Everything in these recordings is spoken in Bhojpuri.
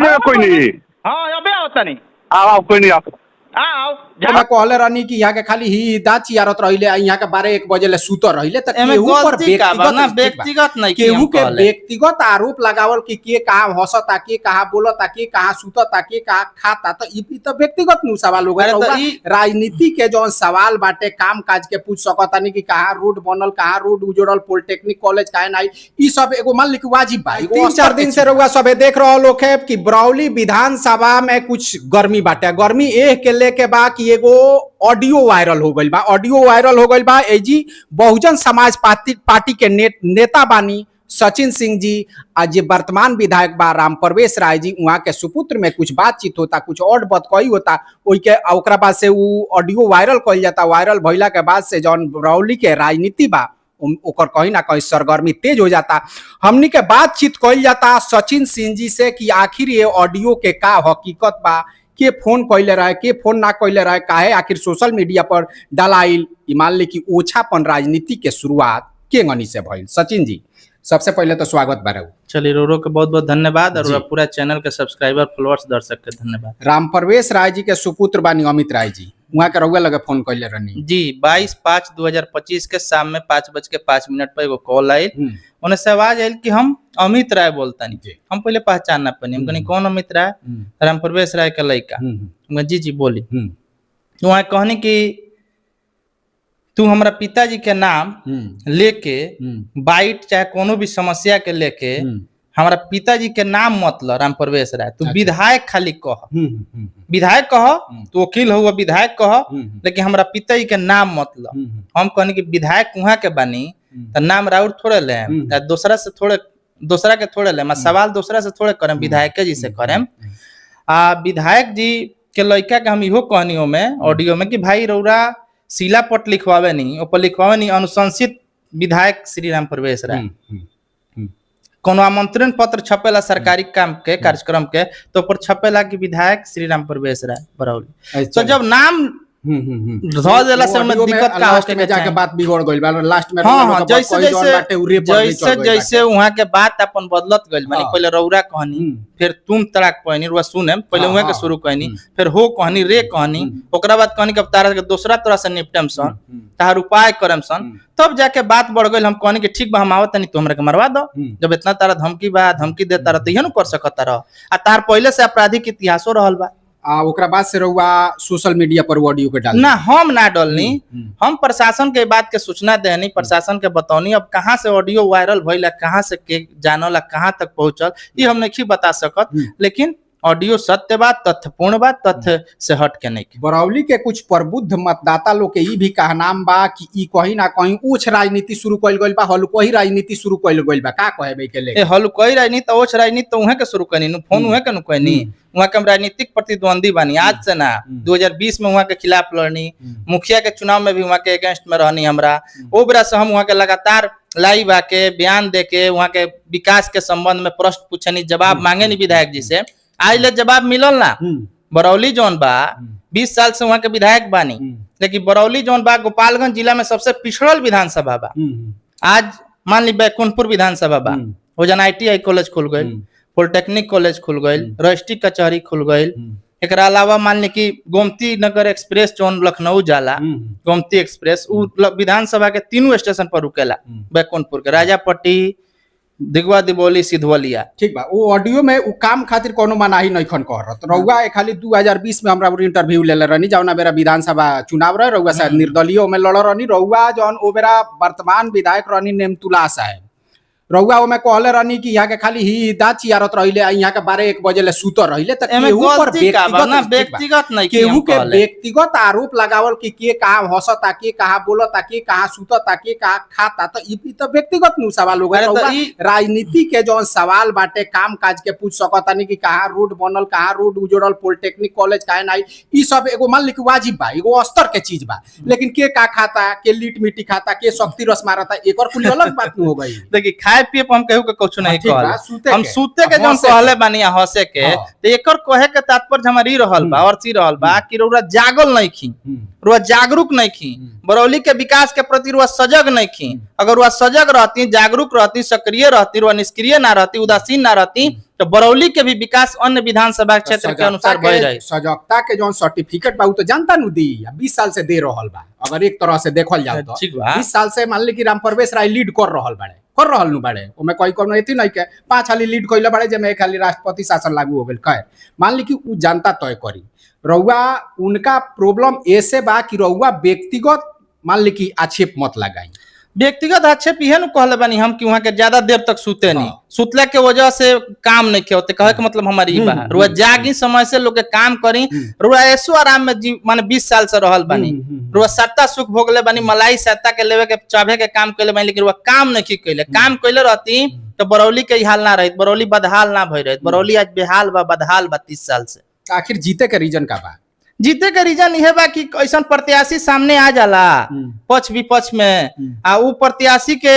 में कोई नहीं। हाँ अबे होता नहीं आओ कोई नहीं आओ आओ मैं कहले रहनी कि यहाँ के खाली ही दाँत चियारत रहिले यहाँ के 12-1 बजे ले सुतर रहिले त एमे केहू पर गलती का बा ना, व्यक्तिगत व्यक्तिगत नहीं केहू के व्यक्तिगत आरोप लगावल कि के कहाँ हंसता के कहाँ बोलता के कहाँ सुतता के कहाँ खाता तो ई तो व्यक्तिगत नु सवाल हो गए। राजनीति के जो सवाल बाटे काम काज के पूछ सकता नहीं कि कहाँ रोड बनल कहाँ रोड उजड़ल पॉलिटेक्निक कॉलेज काहे नहीं ई सब एगो मान ली वाजिब बा। 3-4 दिन से रउआ सबे देख रहा लोग है कि बरौली विधानसभा में कुछ गर्मी बाटे। गर्मी एह के लेके बा कि एगो ऑडियो वायरल हो गइल बा। ऑडियो वायरल हो गइल बा एजी बहुजन समाज पार्टी के नेता बानी सचिन सिंह जी आज वर्तमान विधायक बा राम प्रवेश राय जी वहाँ के सुपुत्र में कुछ बातचीत होता कुछ और बतकई होता ओकरा बाद से वो ऑडियो वायरल कइल जाता। वायरल भइला के बाद से जौन बरौली के राजनीति बा ओकर कहीं ना कहीं सरगर्मी तेज हो जाता। हमनी के बातचीत कइल जाता सचिन सिंह जी से कि आखिर ये ऑडियो के का हकीकत बा, के फोन कइले रहे के फोन ना कइले रहे, काहे आखिर सोशल मीडिया पर डलाइल मान ली कि ओछापन राजनीति के शुरुआत के गनी से भइल। सचिन जी सबसे पहले तो स्वागत बा। चलिए रोरो के बहुत बहुत धन्यवाद और पूरा चैनल के सब्सक्राइबर फॉलोअर्स दर्शक के धन्यवाद। राम प्रवेश राय जी के सुपुत्र बानी अमित राय जी वहाँ के रउआ लगे फोन कइले रहनी जी 22/5/2025 के शाम में 5:05 पर एगो कॉल आयल। उन्हें से आवाज आयल कि हम अमित राय बोलता नहीं। हम पहले पहचान ना पानी, हम कहनी कौन अमित राय? राम प्रवेश राय का लड़का। जी जी बोली। वहाँ कहनी कि तू हमारा पिताजी के नाम लेके बाइट चाहे कोनो भी समस्या के लेके हमारा पिताजी के नाम मत लो राम प्रवेश राय, तू विधायक खाली कह, विधायक कह, तू वकील हो विधायक कह, लेकिन हमारा पिताजी के नाम मत लो। हम कहनी कि विधायक वहाँ के बनी तो नाम राउर थोड़े ले दूसरा के थोड़े ले, सवाल दूसरा से थोड़े करें, विधायक जी से करें। विधायक जी के लड़का के हम इहो कहनी में ऑडियो में कि भाई रौरा शिला पट लिखवावे नहीं, ऊपर लिखवावे नहीं अनुशंसित विधायक श्री राम प्रवेश राय। कोनो आमंत्रण पत्र छपेला सरकारी काम के कार्यक्रम के तो ऊपर छपेला कि विधायक श्री राम प्रवेश राय बरौली। तो जब नाम धो देला से में दिक्कत का होके में जाके बात बिगड़ गइल बा लास्ट में। हां जैसे जैसे वहां के बात अपन बदलत गइल माने पहले रौरा कहनी फिर तुम तड़ाक कहनी रुआ सुने पहले वहां के शुरू कहनी फिर हो कहनी रे कहनी ओकरा बाद कहनी कि अब तारा के दूसरा तरह से निपटम सन तार उपाय करम सन, तब जाके बात बढ़ गइल। हम कहनी कि ठीक बा हम आवत नहीं तू हमरा के मरवा दो, जब इतना तारा धमकी बा धमकी देता रह तइहन कर सकत रह आ तार पहले से आपराधिक इतिहासो रहल बा। ओकरा बाद से रहुआ सोशल मीडिया पर ऑडियो के डाल ना हम ना डालनी, हम प्रशासन के बात के सूचना देनी, प्रशासन के बतौनी। अब कहाँ से ऑडियो वायरल भइला कहाँ से के जानला कहाँ तक पहुंचल ये हम नहीं बता सकत, लेकिन ऑडियो सत्य बात तथ्यपूर्ण बात तथ्य से हट के नहीं। बरौली के कुछ प्रबुद्ध मतदाता लोग के ई भी कहनाम बा कि ई कहीं ना कहीं उच्च राजनीति शुरू कइल गइल बा, हलुकही राजनीति शुरू कइल गइल बा। का कहे के ले हलुकही राजनीति उच्च राजनीति तो उहे के शुरू कनी फोन उहे के न कहनी। वहाँ के हम राजनीतिक प्रतिद्वंदी बनी आज से ना 2020 में वहाँ के खिलाफ लड़नी, मुखिया के चुनाव में भी वहाँ के अगेंस्ट में रहनी। हमरा ओ बरा से हम वहाँ के लगातार लाइव आके बयान दे के वहाँ के विकास के संबंध में प्रश्न पूछनी, जवाब मांगे नहीं विधायक जी से, आज ले जवाब मिलल ना। बरौली जौन बा 20 साल से वहाँ के विधायक बानी, लेकिन बरौली जौन बा गोपालगंज जिला में सबसे पिछड़ल विधानसभा बा। आज मान ली बैकुंठपुर विधानसभा बा, वो जन ITI कॉलेज खुल गई, पॉलिटेक्निक कॉलेज खुल गई, रजिस्ट्री कचहरी खुल गई। एक अलावा मान ली कि गोमती नगर एक्सप्रेस जौन लखनऊ जाला गोमती एक्सप्रेस विधानसभा के 3 स्टेशन पर रुकेला, बैकुंठपुर के राजापट्टी, दिगवा दिबोली, सिधवलिया। ठीक बा वो ऑडियो में वो काम खातिर कोनो मनाही नहीं खन कहरत रहुआ। खाली 2020 में हमरा इंटरव्यू लेले रहनी जौना बेरा विधानसभा चुनाव रहे, रहुआ शायद निर्दलीय में लड़ रहनी। रहुआ जौन ओ बेरा वर्तमान विधायक रहनी नेमतुला साहब, रहुआ में कहले रहनी कि यहाँ के खाली ही दाँत चियारत रहिले यहाँ के 12-1 बजे ले सुतर रहिले त केहू पर व्यक्तिगत नहीं केहू के व्यक्तिगत आरोप लगावल कि के कहाँ हंसता के कहाँ बोलता के कहाँ सुतता के कहाँ खाता तो ई तो व्यक्तिगत नु सवाल हो गए। राजनीति के जौन सवाल बाटे काम काज के पूछ सकता नहीं कि कहाँ रोड बनल कहाँ रोड उजड़ल पॉलिटेक्निक कॉलेज काहे नहीं, ई सब एगो मान ली कि वाजिब बा, एगो स्तर के चीज बा। लेकिन के का खाता के लीट मिट्टी खाता के शक्ति रस मारता एक और कुल अलग बात हो गई। देखिए खाए पिए पर हम कहू के कुछ नहीं कहल, हम सूते के जौन कहले बानी हंसे के तो एकर कहे के तात्पर्य हमारी रहल बा और सी रहल बा कि रउरा जागल नहीं खी, रुआ जागरूक नहीं खी, बरौली के विकास के प्रति रुआ सजग नहीं खी। अगर रुआ सजग रहती, जागरूक रहती, सक्रिय रहती, रुआ निष्क्रिय ना रहती, उदासीन ना रहती तो तो बरौली के भी विकास अन्य विधानसभा क्षेत्र के अनुसार भय रहे। सजगता के जो सर्टिफिकेट बा उ तो जनता नु दी 20 साल से दे रहल बा, अगर एक तरह से देखल जाए तो ठीक बा। 20 साल से मान ली कि राम प्रवेश राय लीड कर रहल नु बाड़े, ओमे कोई कोनो एथी नहीं के 5 हाली लीड कइले बाड़े जे में एक हाली राष्ट्रपति शासन लागू हो गेल। खैर मान ली कि उ जनता तय करी, रउआ उनका प्रॉब्लम ऐसे बा कि रउआ व्यक्तिगत मान ली कि आक्षेप मत लगाई। व्यक्तिगत आक्षेप इहे नु कहले बानी हम कि वहां के ज्यादा देर तक सुते नहीं, सुतले के वजह से काम नहीं के होते, कहे के मतलब हमारी ई बा रुआ जागी समय से लोग के काम करी, रुआ ऐसो आराम में जी माने 20 साल से रहल बानी, रुआ सत्ता सुख भोगले बानी, मलाई सत्ता के लेवे के चाहे के काम कइले बानी, लेकिन रुआ काम नहीं कइले। काम कइले रहती तो बरौली के हाल ना रहित, बरौली बदहाल ना भई रहित, बरौली आज बेहाल बा, बदहाल बा 30 साल से। आखिर जीते के रीजन का बा? जीते के रीजन यह बा कि ऐसा प्रत्याशी सामने आ जाला पक्ष विपक्ष में, आ उ प्रत्याशी के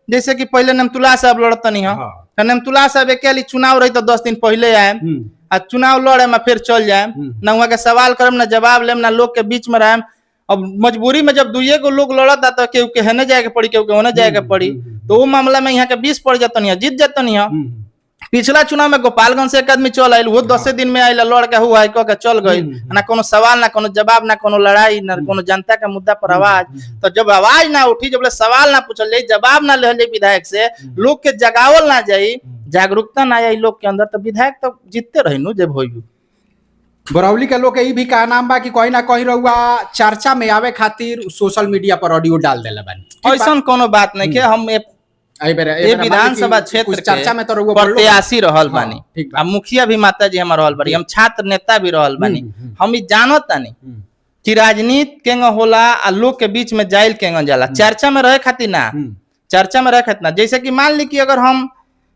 जैसे कि पहले नेमतुल्ला साहब लड़तनी हो, नेमतुल्ला साहब एक चुनाव रही तो 10 दिन पहले आए आ चुनाव लड़े में फिर चल जाए, ना वहाँ के सवाल करम ना जवाब लेम ना लोग के बीच में रहेम। अब मजबूरी में जब दुइये को लोग लड़ता तो केहू के हेने जाए के पड़ी, केहू के होने जाए के पड़ी, तो वो मामला में यहाँ के 20 पड़ जातनी है, जीत जातनी है। पिछला चुनाव में गोपालगंज से एक आदमी चल आयल, वो 10 दिन में आयल, लड़ के हुआ कह के चल गई, ना कोनो सवाल ना कोनो जवाब ना कोनो लड़ाई ना कोनो जनता के मुद्दा पर आवाज। तो जब आवाज ना उठी, जब सवाल ना पूछल जाये, जवाब ना ले विधायक से, लोग के जगावल ना जाये, जागरूकता ना आई लोग के अंदर, तो विधायक तो जीतते रही नु जब होई। बरौली के लोग के भी का नाम बा कि कोई ना कोई रहुआ चर्चा में आवे खातिर सोशल मीडिया पर ऑडियो डाल देले बानी। ऐसा कोनो बात नहीं के हम ये विधानसभा क्षेत्र चर्चा में तो प्रत्याशी रहल बानी, आ मुखिया भी माता जी हमार रहल बानी, हम छात्र नेता भी रहल बानी, हम ई जानत तानी कि राजनीति केंग होला आ लोग के बीच में जाइल केंग जाला, चर्चा में रहे खातिर ना, चर्चा में रहे खातिर ना। जैसे कि मान ली कि अगर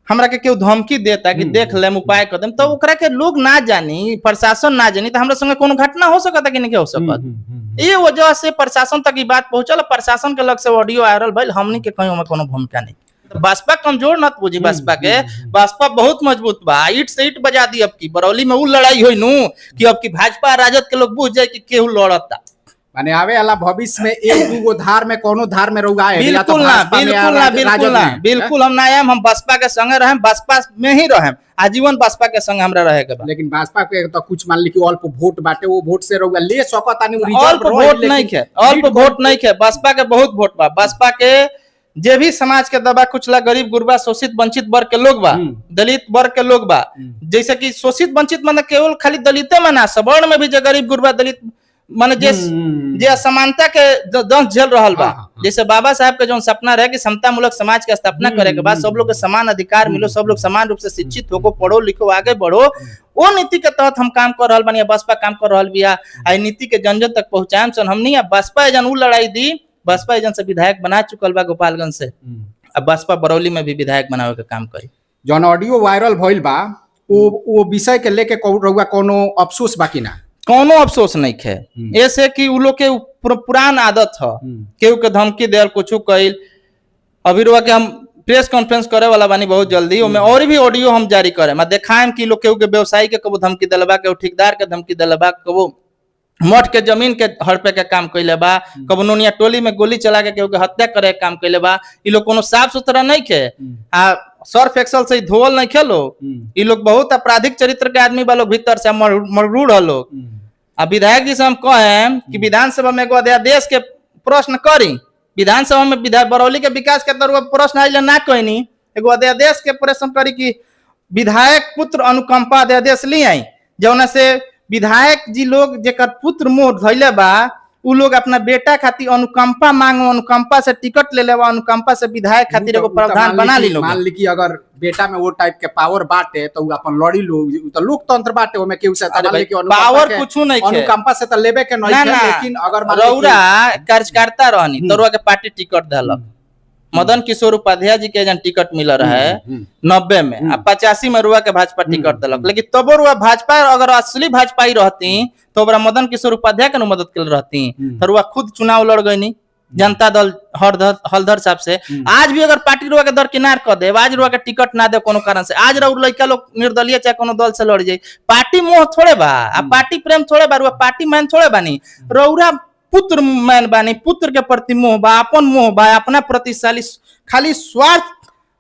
हमरा के केहू धमकी देता कि देख लेम उपाय कर देम, तो ओकरा के लोग ना जानी, प्रशासन ना जानी, तो हमरा संगे कोनो घटना हो सकता कि नहीं हो सकत। ये वजह से प्रशासन तक ई बात पहुंचल, प्रशासन के लग से ऑडियो वायरल भइल, हमनी के कहीं में कोनो भूमिका नहीं। बसपा कमजोर मत बुझी, बसपा बहुत मजबूत बा, ईट से ईट बजा दी। अब की बरौली में उ लड़ाई होई नु कि अब की भाजपा राजद के लोग बुझ जाए कि केहू लड़ता, माने आवे वाला भविष्य में एक दूगो धार में कोनो धार में रहुआ है। बिल्कुल ना, बिल्कुल ना, बिल्कुल ना, बिल्कुल हम ना आएम, हम बसपा के संगे रहें, बसपा में ही रहें, आजीवन बसपा के संग हमरा रहे के बा। लेकिन बसपा के तो कुछ मान ली कि अल्प वोट बाटे, वो वोट से रहुआ ले सकता नहीं, अल्प वोट नहीं है, अल्प वोट नहीं है, बसपा के बहुत वोट बा। बसपा के जे भी समाज के दबा कुचला, गरीब गुरबा, शोषित वंचित वर्ग के लोग बा, दलित वर्ग के लोग बा, जैसे कि शोषित वंचित माने केवल खाली दलिते में ना, सवर्ण में भी जो गरीब गुरबा दलित माने जे असमानता के दंश झेल रहल बा, जैसे बाबा साहब के जो सपना रहे कि समता मूलक समाज के स्थापना करे के बाद सब लोग के समान अधिकार मिलो, सब लोग समान रूप से शिक्षित होको, पढ़ो लिखो, आगे बढ़ो, वो नीति के तहत हम काम कर रहल बानी, बसपा काम कर रहल बिया। आई नीति के जन जन तक पहुंचाएम सन हमनी, बसपा जन उ लड़ाई दी, बसपा एजेंट से विधायक बना चुकल बा गोपालगंज से, अब बसपा बरौली में भी विधायक बनावे के काम करी। जौन ऑडियो वायरल भइल बा वो विषय के लेके रहुआ कोनो अफसोस बाकी ना? कोनो अफसोस नहीं है, ऐसे कि उ लोग के पुरान आदत है केहू के धमकी देल, कुछ कइल। अभी रुआ के हम प्रेस कॉन्फ्रेंस करे वाला बानी बहुत जल्दी, ओमे और भी ऑडियो हम जारी करे, मैं देखाएम कि लोग केहू के व्यवसायी के कबो धमकी देलबा, केहू ठेकेदार के धमकी देलबा, कबो मठ के जमीन के हड़पे के काम कइले बा, कबो नोनिया टोली में गोली चला के केहू के हत्या करे के काम कइले बा। ई लोग कोनो साफ सुथरा नहीं खे, आ सर्फ एक्सल से धोवल नहीं खे लोग, ई लोग बहुत आपराधिक चरित्र के आदमी बा, लोग भीतर से मरूड़ है लोग। अब विधायक जी से हम कहें कि विधानसभा में एगो अध्यादेश के प्रश्न करी, विधानसभा में बरौली के विकास के तरफ प्रश्न आइले ना कहनी, एगो अध्यादेश के प्रश्न करी कि विधायक पुत्र अनुकंपा अध्यादेश ली आई, जौना से विधायक जी लोग जेकर पुत्र मोह धइले बा, उ लोग अपना बेटा खातिर अनुकंपा मांगो, अनुकंपा से टिकट ले लेवा, अनुकंपा से विधायक खातिर एगो प्रावधान बना ली लोग। मान ली कि अगर बेटा में वो टाइप के पावर बाटे तो उ अपन लड़ी लोग, तो लोकतंत्र बाटे, ओमे केहू से पावर कुछू नहीं है, अनुकंपा से तो लेबे के नहीं है। लेकिन अगर रौरा कार्यकर्ता रहनी तो रौरा के पार्टी टिकट देलक, मदन किशोर उपाध्याय जी के जन टिकट मिल रहा है 90 में, अब 85 में रुआ के भाजपा टिकट दिलक, लेकिन तबो रुआ भाजपा अगर असली भाजपाई रहती तो मदन किशोर उपाध्याय के मदद कर रहती, तो रुआ खुद चुनाव लड़ गई जनता दल हलधर साहब से। आज भी अगर पार्टी रुआ के दरकिनार कर दे, आज रुआ के टिकट ना दे कोनो कारण से, आज रुआ लड़का लोग निर्दलीय चाहे कोनो दल से लड़ जाये, पार्टी मोह थोड़े बा, अब पार्टी प्रेम थोड़े बा, रुआ पार्टी मैन थोड़े बानी, रौरा पुत्र मैन बानी, पुत्र के प्रति मोह बा, अपन मोह बा, अपना प्रतिशाली खाली स्वार्थ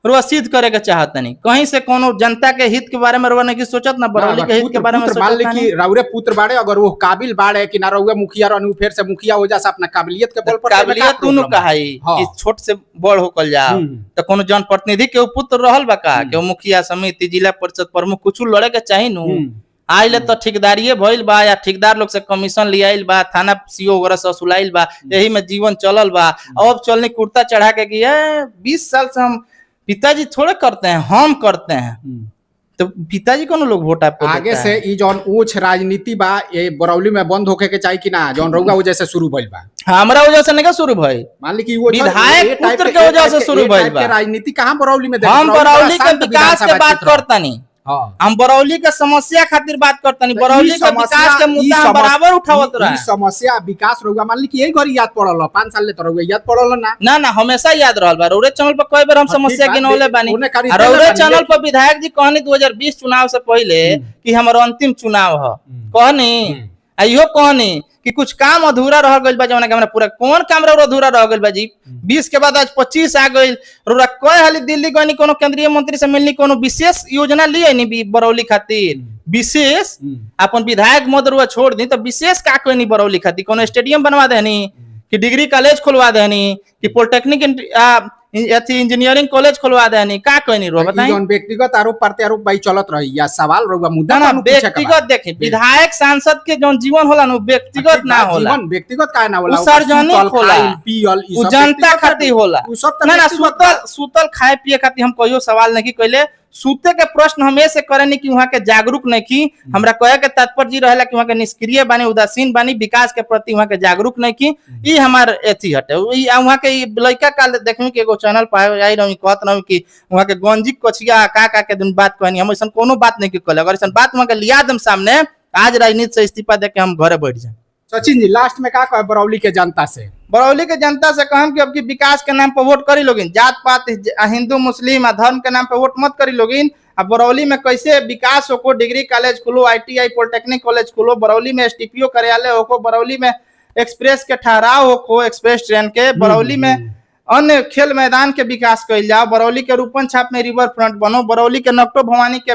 रुआ सिद्ध करे के चाहता नहीं, कहीं से कोनो जनता के हित के बारे में रुआ नहीं सोचत ना बरौली के हित के बारे में मान ली सोचत कि रउरे पुत्र बाड़े, अगर वो काबिल बाड़े कि ना रउए मुखिया रहनु, फिर से मुखिया हो जा अपना काबिलियत के बल पर काबिलियत दोनों कहाई कि छोट से बड़ होकल जा तो कोनो जनप्रतिनिधि के पुत्र रहल बा का के मुखिया समिति जिला परिषद प्रमुख कुछ लड़े के चाही नु आइले तो ठेकेदारिये भइल बा या ठेकेदार लोग से कमीशन लियाइल बा, थाना सीओ वगैरह से वसूलाइल बा, यही में जीवन चलल बा। अब चलने कुर्ता चढ़ा के कि 20 साल से हम पिताजी थोड़े करते हैं, हम करते हैं, तो पिताजी को लोग वोट आपको आगे से ई जौन ऊंच राजनीति बा ये बरौली में बंद होके के चाहिए कि ना, जौन रउआ वजह से शुरू भइल बा। हमरा वजह से नहीं शुरू भइल, मान ली कि वो विधायक पुत्र के वजह से शुरू भइल बा। राजनीति कहां बरौली में, हम बरौली के विकास के बात करता नहीं, हम बरौली के समस्या खातिर बात करता नहीं, बरौली के विकास के मुद्दा हम बराबर उठावत रहा। समस्या विकास रउआ मान ली कि यही घड़ी याद पड़ल 5 साल ले तो रउआ याद पड़ल ना ना हमेशा याद रहल बा। रउरे चैनल पर कई बार हम समस्या गिनौले बानी, रउरे चैनल पर विधायक जी कहनी 2020 चुनाव से पहले कि हमारा अंतिम चुनाव है, कहनी इहो कहनी कि कुछ काम अधूरा रह गइल बा, जौना के हमरा पूरा कौन काम रउरा अधूरा रह गइल बा जी। 20 के बाद आज 25 आ गइल, रउरा कई हाली दिल्ली गइनी, कोनो केंद्रीय मंत्री से मिलनी, कोनो विशेष योजना लिए नी बरौली खातिर, विशेष अपन विधायक मत रउआ छोड़ दी तो विशेष का कोई नहीं बरौली खातिर, कोनो स्टेडियम बनवा देनी कि डिग्री कॉलेज खुलवा देनी कि पॉलिटेक्निक इंजीनियरिंग कॉलेज खुलवा देनी, का कोई नहीं रो बताई। व्यक्तिगत आरोप प्रत्यारोप भाई चलत रही या सवाल रउआ मुद्दा ना व्यक्तिगत देखी, विधायक सांसद के जो जीवन होला ना व्यक्तिगत ना होला, जीवन व्यक्तिगत का ना होला, सार्वजनिक होला, जनता खातिर होला। ना सुतल खाए पिए खातिर हम कहियो सवाल नहीं कइले, सूते के प्रश्न हमेशा करे कि वहाँ के जागरूक नहीं की। हमरा कहे के तात्पर्य जी रहेला कि वहाँ के निष्क्रिय बानी, उदासीन बानी, विकास के प्रति वहाँ के जागरूक नहीं की, ई हमार एथी हटे। वहाँ के लड़का काल देखमी के एगो चैनल पर आई रही कहत रही कि वहाँ के गंजी कछिया का के दिन बात कहनी, हम ऐसा कोनो बात नहीं कहले, अगर ऐसा बात वहाँ के लिया दम सामने आज राजनीति से इस्तीफा दे के हम घरे बैठ जाए। सचिन जी लास्ट में का कहे बरौली के जनता से? बरौली के जनता से कहम कि अब की विकास के नाम पर वोट करी लोगिन, जात पात हिंदू मुस्लिम धर्म के नाम पर वोट मत करी लोगिन। अब बरौली में कैसे विकास हो, डिग्री कॉलेज खुलो, ITI पॉलिटेक्निक कॉलेज खुलो, बरौली में STPO कार्यालय हो, बरौली में एक्सप्रेस के ठहराव हो, एक्सप्रेस ट्रेन के, बरौली में अन्य खेल मैदान के विकास कइल जाओ, बरौली के रूपन छाप में रिवर फ्रंट बनो, बरौली के नकटो भवानी के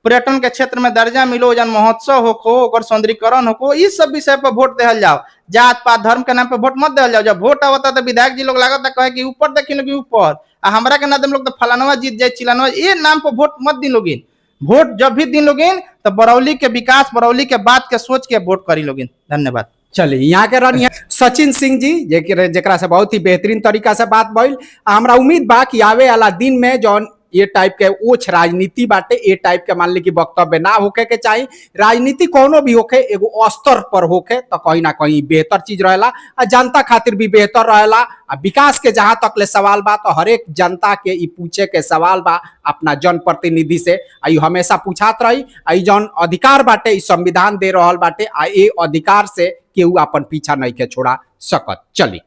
पर्यटन के क्षेत्र में दर्जा मिलो, जन महोत्सव हो, सौंदर्यीकरण हो, इस सब विषय पर वोट देहल जाओ। जात पात धर्म के नाम पे वोट मत देहल जाओ। जब वोट आवता तो विधायक जी लोग लागत कहे कि ऊपर देखी लोग ऊपर, हमरा के ना दम लोग तो फलानवा जीत जाए चिलानवा, ये नाम पर वोट मत दिन लोगिन। वोट जब भी दिन लोगिन तो बरौली के विकास, बरौली के बात के सोच के वोट करी लोगिन। धन्यवाद। चलिए यहाँ के रनिया सचिन सिंह जी जेकरा से बहुत ही बेहतरीन तरीका से बात भइल। हमरा उम्मीद बा कि आवे वाला दिन में जौन ये टाइप के ओछ राजनीति बाटे, ये टाइप के मान ली कि वक्तव्य ना होके के चाहिए। राजनीति कोनो भी होके एगो स्तर पर होके तो कहीं ना कहीं बेहतर चीज रहेला, और जनता खातिर भी बेहतर रहेला। विकास के जहां तक ले सवाल बा तो हर एक जनता के ई पूछे के सवाल बा अपना जनप्रतिनिधि से, आई हमेशा पूछात रही। आई जौन अधिकार बाटे ई संविधान दे रहल बाटे, आ ये अधिकार से केहू अपन पीछा नहीं के छोड़ा सकत। चली।